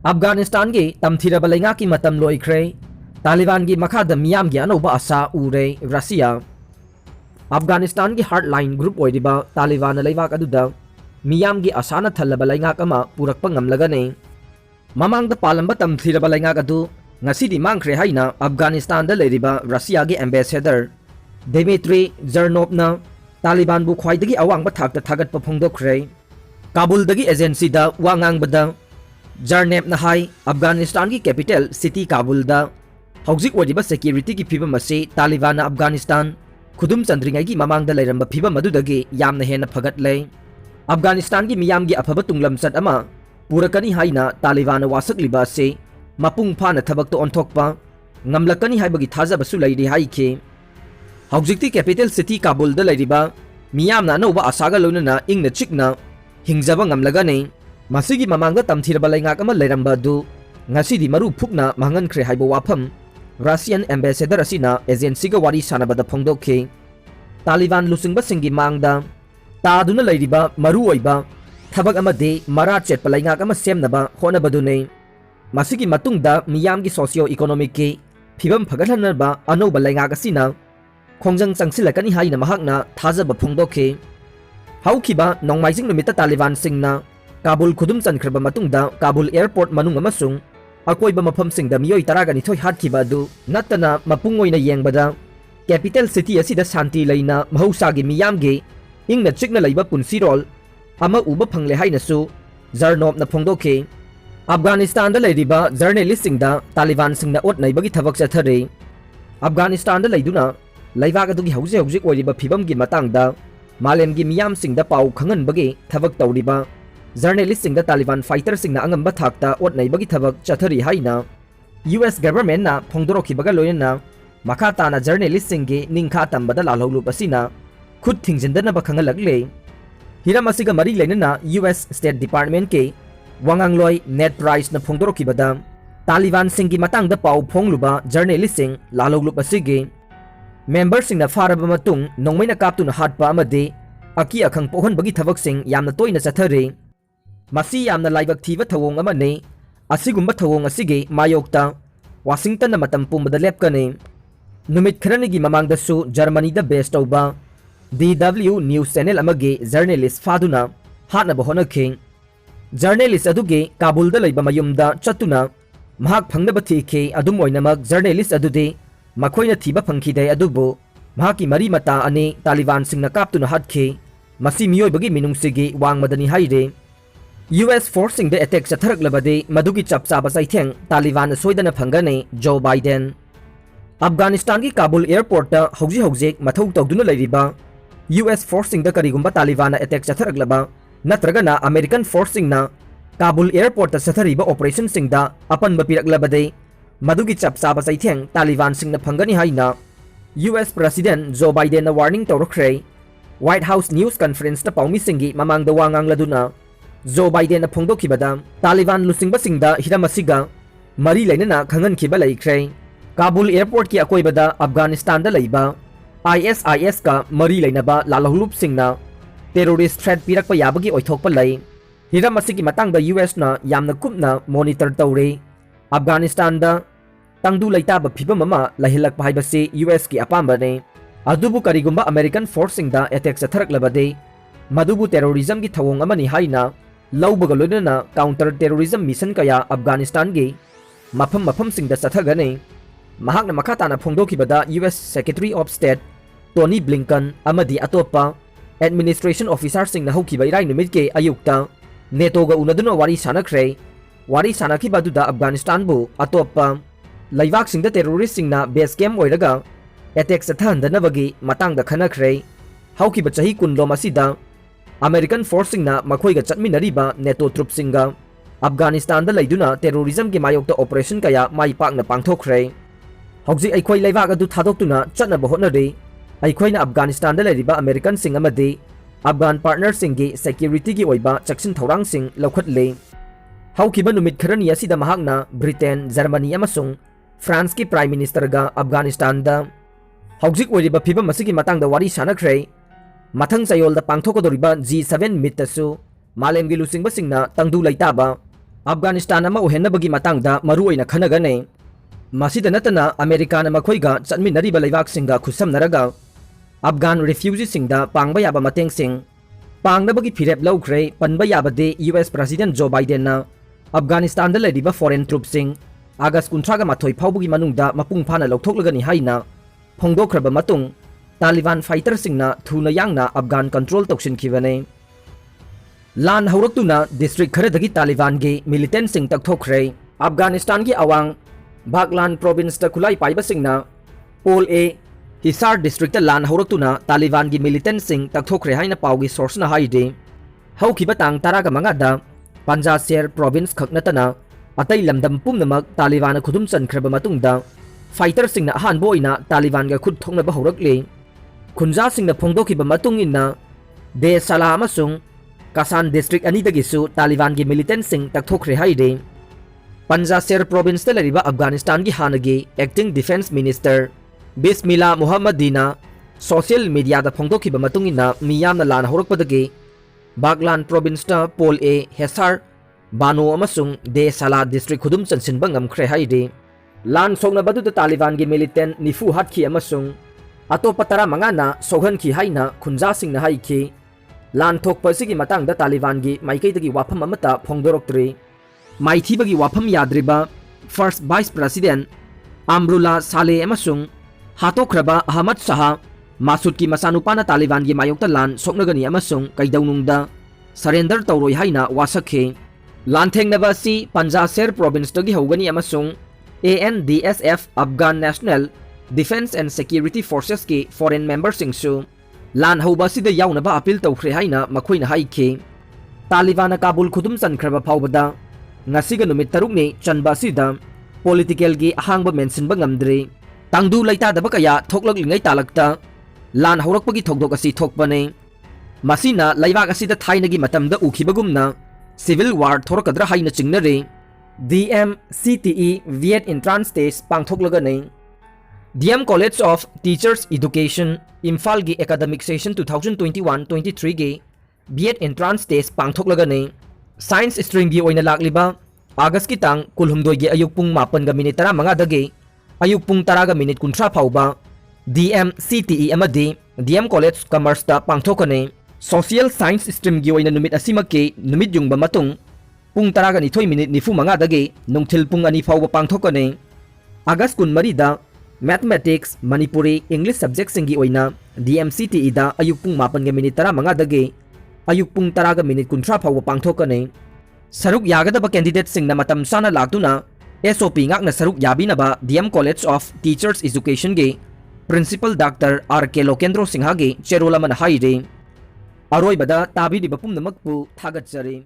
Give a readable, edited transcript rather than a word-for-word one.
अफगानिस्तान की तमथीरब लेंगा की मतम लोइख्रे तालिबान की मखाद मियाम की अनौबा आशा उरे रशिया अफगानिस्तान की हार्डलाइन ग्रुप ओइरिबा तालिबान लेबाक अदुदा मियाम की आशाना थल्लबा लेंगाक अमा पुरकपा ngamlagane ममांग पालंबा तमथीरबा लेंगाक अदु ngasi मांगख्रे हाइना अफगानिस्तान दा लेरिबा रशिया की एम्बेसडर दिमित्री जर्नोव ना तालिबान बु ख्वाइदगी अवांगबा थाकता थागतपा फोंदोखरे काबुल दगी एजेंसी दा वांगांगबदा जर्नेव ना हाई अफगानिस्तान की कैपिटल सिटी काबुल दा हौजिक ओइरिबा सिक्योरिटी की फिबम असे तालिबान अफगानिस्तान खुदुम चंद्रिंगाई की ममांग दा लेरंबा फिबम अदुदगी यामना हेना फगतले अफगानिस्तान की मियाम की अफबा तुंगलमचत अमा पुरकनी हाइना तालिबान वासकलिबा से मपुंग फाना थबक तो ओंथोकपा ngamlakani haibagi thajabsu leiri haike hau직ti capital city kabul da leiriba miyamna anoba asaga loinana ingna chikna hingjaba ngamlaga nei masigi mamangda tamthirba leingak ama leiramba du ngasidi maru phukna mangan khre haibo wafam Russian ambassador asina agency ga wari sanabada phongdokhe Taliban lusingba singi mangda taduna leiriba maru oiba thabak amade mara chetpa leingak ama semnaba honabadu nei masigi matungda miyam gi socio economic ki फिबम फगलहनबा अनौब लेंगाक असिना खोंजंग चंगसिलकनी हाइना महकना थाजब फोंदोखे हौखिबा नोंमाइजिंग नुमिता तालिबान सिंगना काबुल खुदुम चनख्रबा मतुंगदा Kabul airport मनुंग अमसुंग अकोइबा मफम सिंगदा मियोइ तरागनि थोइ हातखिबा दु नत्तना मपुंग ओइना येंगबदा capital city असिदा शांति लेना महौसागी मियामगे इंगना चिकना लेबा पुनसिरोल अमा उबा फंगले हाइनासु जर्नोबना फोंदोखे अफगानिस्तान दा लेरिबा journalist सिंगदा Taliban सिंगना ओट नैबगी थबक चथरे अफगानिस्तान दा लेदुना लेबाक अदुगी हौजिक ओइरिबा फिबम की मतंगदा मालेम की मियाम सिंगदा पाउ खंगनबगी थबक तौरिबा जर्नलिस्ट सिंगदा तालिबान फाइटर सिंगना अंगंबा थाकता ओट नैबगी थबक चथरी हाइना यूएस गवर्नमेंट ना फोंदोरखिबगा लोयना मखा ताना जर्नलिस्ट सिंगे निंखा तंबदा लालहौलुप असिना खुद थिंजिंदनबा खंगलगले हिरम असिगा मरी लेनना यूएस स्टेट डिपार्टमेंट के वांगांगलोय नेट प्राइस न फोंदोरखिबदा तालिबान सिंगी मतंगदा पाउ फोंगलुबा जर्नलिस्ट सिंग लालौलुप असिगे मेंबर सिंगना फारबा मतुंग नोंमैना कापतुना हाटपा अमदे अकी अखंग पोहनबगी थबक सिंग यामना तोइना चथरे मसी यामना लाइबक थीबा थवोंग अमने असिगुंबा थवोंग असिगे मायोक्ता वाशिंगटन न मतम पुंबदा लेपकने नुमित खरनिगी ममांगदसु जर्मनीदा बेस तौबा DW न्यूज चैनल अमगे जर्नलिस्ट फादुना हाटनबा होनखे जर्नलिस्ट अदुगे काबुल दा लेबा मयुमदा चतुना महाक फंगनबा थीखे अदुम ओइनमक जर्नलिस्ट अदुदे मखोइना थीबा फंखिदे अदुबो महाकी मरी मता अने तालिबान सिंगना कापतुना हटखे मसी मियोइबगी मिनुंगसिगे वांगमदनी हाइरे यूएस फोर्सिंग द अटैक चथरकलबदे मदुगी चपचाबा चैथेंग तालिबान सोइदना फंगने जो बाइडेन अफगानिस्तान की काबुल एयरपोर्ट हौजिक मथौ तौदुना लेरिबा यूएस फोर्सिंग द करिगुंबा तालिबान अटैक चथरकलबा नत्रगना अमेरिकन फोर्सिंगना काबुल एयरपोर्ट चथरीबा ऑपरेशन सिंगदा अपनबा पिरकलबदे मदुगी चपचाबा चैथेंग तालिबान सिंगना फंगनी हाइना यूएस प्रेसिडेंट जो बाइडेन ना वार्निंग तौरख्रे व्हाइट हाउस न्यूज कॉन्फ्रेंस ता पाउमी सिंगी ममांगदा वांगांगलदुना जो बाइडेन ना फोंदोखिबदा तालिबान लुसिंगबा सिंगदा हिरमसिगा मरी लेनना खंगनखिबा लेख्रे काबुल एयरपोर्ट की अकोइबदा अफगानिस्तान दा लेबा ISIS का मरी लेनबा लालहुलुप सिंगना टेरोरिस्ट थ्रेट पिरकपा याबगी ओइथोकपा लै हिरम असिगी मतंगदा यूएस ना यामना कुपना मॉनिटर तौरे अफगानिस्तान दा तंगदु लैताबा फिबम अमा लहिलकपा हाइबसे यूएस की अपाम्बने अदुबु करिगुंबा अमेरिकन फोर्सिंग दा अटैक चथरकलबदे मदुबु टेरोरिज्म की थवोंग अमनी हाइना लौबगा लोइनना काउंटर टेरोरिज्म मिशन कया अफगानिस्तान गे मफम सिंगदा चथगने महाकना मखाताना फोंदोखिबदा US secretary of state Tony Blinken अमदी अतोपा एडमिनिस्ट्रेशन ऑफिसर सिंगना हौखिबा इराई नुमित के अयुक्ता नेटोगा उनदुना वारी सानख्रे वारी सानखिबदुदा अफगानिस्तान बु अतोपा लैवाक सिंगदा टेरोरिस्ट सिंगना बेस कैम्प ओइरगा अटैक चथहंदनबगी मतंगदा खनख्रे हौखिबा चही कुनलोम असिदा अमेरिकन फोर्स सिंगना मखोइगा चटमिनरिबा नेटो ट्रुप सिंगा अफगानिस्तान दा लैदुना टेरोरिज्म की मायोक्ता ऑपरेशन कया माई पाकना पांगथोखरे हौजिक अखोइ लैवाक अदु थादोक्तुना चटनबा होनरे अखोइना अफगानिस्तान दा लेरिबा अमेरिकन सिंग अमदे अफगान पार्टनर सिंगी सिक्योरिटी की ओइबा चक्सिन थौरांग सिंग लौखटले हौखिबा नुमित खरनी असिदा महाकना ब्रिटेन जर्मनी अमसुंग फ्रांस की प्राइम मिनिस्टर गा अफगानिस्तान दा हौजिक ओइरिबा फिबम असिगी मतंगदा वारी सानख्रे मथंग चयोल दा पांगथोकदोरिबा G7 मिटसु मालेमगी लुसिंगबा सिंगना तंगदु लैताबा अफगानिस्तान अमा ओहेनबगी मतंगदा मरुओइना खनगने मसीदा नतना अमेरिका न मखोइगा चटमिनरिबा लेबाकसिंगा खुसमनरगा अफगान रिफ्यूजीसिंगदा पांगबा याबा मतेंगसिंग पांगनबगी फिरेप लौख्रे पनबा याबदे यूएस प्रेसिडेंट जो बाइडेन ना अफगानिस्तान दा लेरिबा फॉरेन ट्रूप्सिंग आगस्ट 38 फाउबगी मनुंगदा मपुंग फाना लौथोकलगनी हाइना फोंदोखरबा मतुंग तालिबान फाइटरसिंगना थुना यांगना अफगान कंट्रोल तौसिनखिबने लान हौरक्तुना डिस्ट्रिक्ट खरदगी तालिबान गे मिलिटेंट सिंग तकथोखरे अफगानिस्तान की अवांग बागलान प्रोविंस ता खुलाई पाइबसिंगना पोल ए हिसार डिस्ट्रिक्ट लान हौरक्तुना तालिबान की मिलिटेंट सिंग तकथोखरे हाइना पाउगी सोर्सना हाइदे हौखिबा तांग तारागा मंगादा पंजासेर प्रोविंस खकनतना अतई लमदम पुमनमक तालिबान खुदुम चनख्रबा मतुंगदा फाइटर सिंगना अहानबो ओइना तालिबान गा खुद थोंगनबा हौरकले खुंजा सिंगना फोंदोखिबा मतुंग इन्ना दे सला अमसुंग कासान डिस्ट्रिक्ट अनिदगिसु तालिबान की मिलिटेंट सिंग तकथोखरे हाइदे पंजासेर प्रोविंस ता लरिबा अफगानिस्तान की हानगी एक्टिंग डिफेंस मिनिस्टर बिस्मिल्ला मुहम्मदीना सोशल मीडिया दा फोंदोखिबा मतुंग इन्ना मियामना लान हौरकपदगी बागलान प्रोविंस ता पोल ए हेसार बानो अमसुंग दे सला डिस्ट्रिक्ट खुदुम चनसिनबा ngamkhre हाइदे लान सोंगनबदुदा तालिबान की मिलिटेंट निफु हाटखि अमसुंग अतोपा तरा मंगाना सोहनखि हाइना खुंजा सिंगना हाइखि लान थोकपसिगी मतंगदा तालिबान की माइकैदगी वाफम अमता फोंदोरक्तरि माइथीबगी वाफम याद्रिबा फर्स्ट वाइस प्रेसिडेंट अमरुल्ला साले अमसुंग हातोख्रबा अहमद शाह मासूद की मसानुपाना तालिबान की मायोक्ता लान सोकनगनी अमसुंग कैदौनुंगदा सरेंडर तौरोय हाइना वासखे लानथेंगनबा असि पंजासेर प्रोविंस तगी हौगनी अमसुंग ANDSF Afghan national defence and security forces की फॉरेन मेंबर सिंगसु लान हौबासिदा याउनबा अपील तौख्रे हाइना मखोइना हाइखे तालिबान काबुल खुदुम चनख्रबा फाउबदा ngasiga numit tarukni chanbasida political gi ahangba mention ba ngamdre tangdu laita daba kaya thoklok lingai talakta lan haurakpagi thokdok asi thokpane masina laibak asida thainagi matamda ukhibagumna civil war thorakadra haina chingnare DMCTE Viet entrance test pangthoklagane DM College of Teachers Education Imphal gi academic session 2021-23 gi Viet entrance test pangthoklagane science stream की ओइना लाकलिबा August की तांग कुलहुमदोय गे अयुक पुंग 9:15 दगे अयुक पुंग 10:30 फाउबा DMCTE अमदी DM college commerce ता पांगथोकने social science stream की ओइना नुमित असिमके नुमित जुंगबा मतुंग पुंग 10:29 दगे नुंगथिल पुंग 2 फाउबा पांगथोकने August 23 दा mathematics Manipuri English subject सिंगी ओइना DMCTE दा अयुक पुंग 9:15 दगे अयुक पुंग 10:30 फाउबा पांगथोकने सरुक यागदबा candidate सिंगना मतम साना लाक्तुना SOP ngakna saruk yabinaba DM College of Teachers Education ge Principal Dr. R.K. Lokendro Singha ge cherola man haire aroibada tabi di bapum namakpu thagatjare